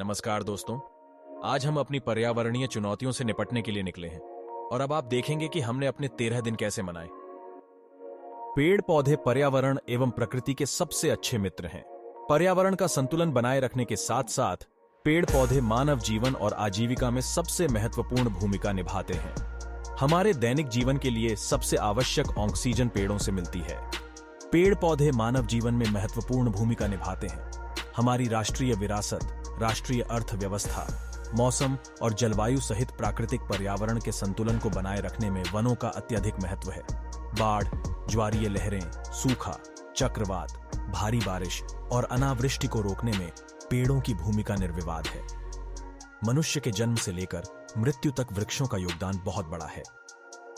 नमस्कार दोस्तों। आज हम अपनी पर्यावरणीय चुनौतियों से निपटने के लिए निकले हैं और अब आप देखेंगे कि हमने अपने 13 दिन कैसे मनाए। पेड़ पौधे पर्यावरण एवं प्रकृति के सबसे अच्छे मित्र हैं। पर्यावरण का संतुलन बनाए रखने के साथ साथ पेड़ पौधे मानव जीवन और आजीविका में सबसे महत्वपूर्ण भूमिका निभाते हैं। हमारे दैनिक जीवन के लिए सबसे आवश्यक ऑक्सीजन पेड़ों से मिलती है। पेड़ पौधे मानव जीवन में महत्वपूर्ण भूमिका निभाते हैं। हमारी राष्ट्रीय विरासत, राष्ट्रीय अर्थव्यवस्था, मौसम और जलवायु सहित प्राकृतिक पर्यावरण के संतुलन को बनाए रखने में वनों का अत्यधिक महत्व है। बाढ़, ज्वारीय लहरें, सूखा, चक्रवात, भारी बारिश और अनावृष्टि को रोकने में पेड़ों की भूमिका निर्विवाद है। मनुष्य के जन्म से लेकर मृत्यु तक वृक्षों का योगदान बहुत बड़ा है।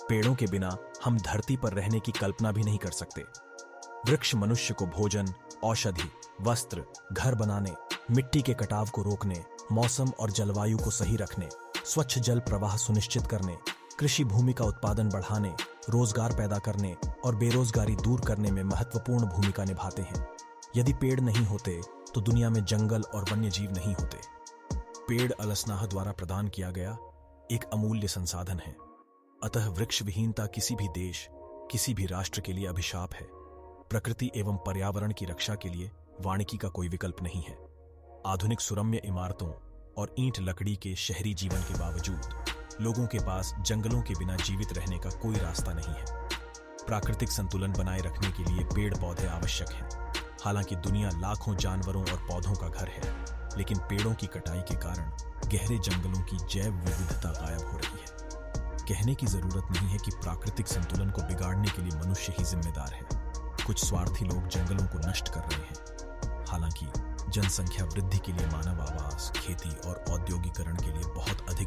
पेड़ों के बिना हम धरती पर रहने की कल्पना भी नहीं कर सकते। वृक्ष मनुष्य को भोजन, औषधि, वस्त्र, घर बनाने, मिट्टी के कटाव को रोकने, मौसम और जलवायु को सही रखने, स्वच्छ जल प्रवाह सुनिश्चित करने, कृषि भूमि का उत्पादन बढ़ाने, रोजगार पैदा करने और बेरोजगारी दूर करने में महत्वपूर्ण भूमिका निभाते हैं। यदि पेड़ नहीं होते तो दुनिया में जंगल और वन्य जीव नहीं होते। पेड़ अलसनाह द्वारा प्रदान किया गया एक अमूल्य संसाधन है। अतः वृक्ष विहीनता किसी भी देश, किसी भी राष्ट्र के लिए अभिशाप है। प्रकृति एवं पर्यावरण की रक्षा के लिए वानिकी का कोई विकल्प नहीं है। आधुनिक सुरम्य इमारतों और ईंट लकड़ी के शहरी जीवन के बावजूद लोगों के पास जंगलों के बिना जीवित रहने का कोई रास्ता नहीं है। प्राकृतिक संतुलन बनाए रखने के लिए पेड़ पौधे आवश्यक हैं। हालांकि दुनिया लाखों जानवरों और पौधों का घर है, लेकिन पेड़ों की कटाई के कारण गहरे जंगलों की जैव विविधता गायब हो रही है। कहने की जरूरत नहीं है कि प्राकृतिक संतुलन को बिगाड़ने के लिए मनुष्य ही जिम्मेदार है। कुछ स्वार्थी लोग जंगलों को नष्ट कर रहे हैं। हालांकि जनसंख्या वृद्धि के लिए मानव आवास, खेती और औद्योगिकरण के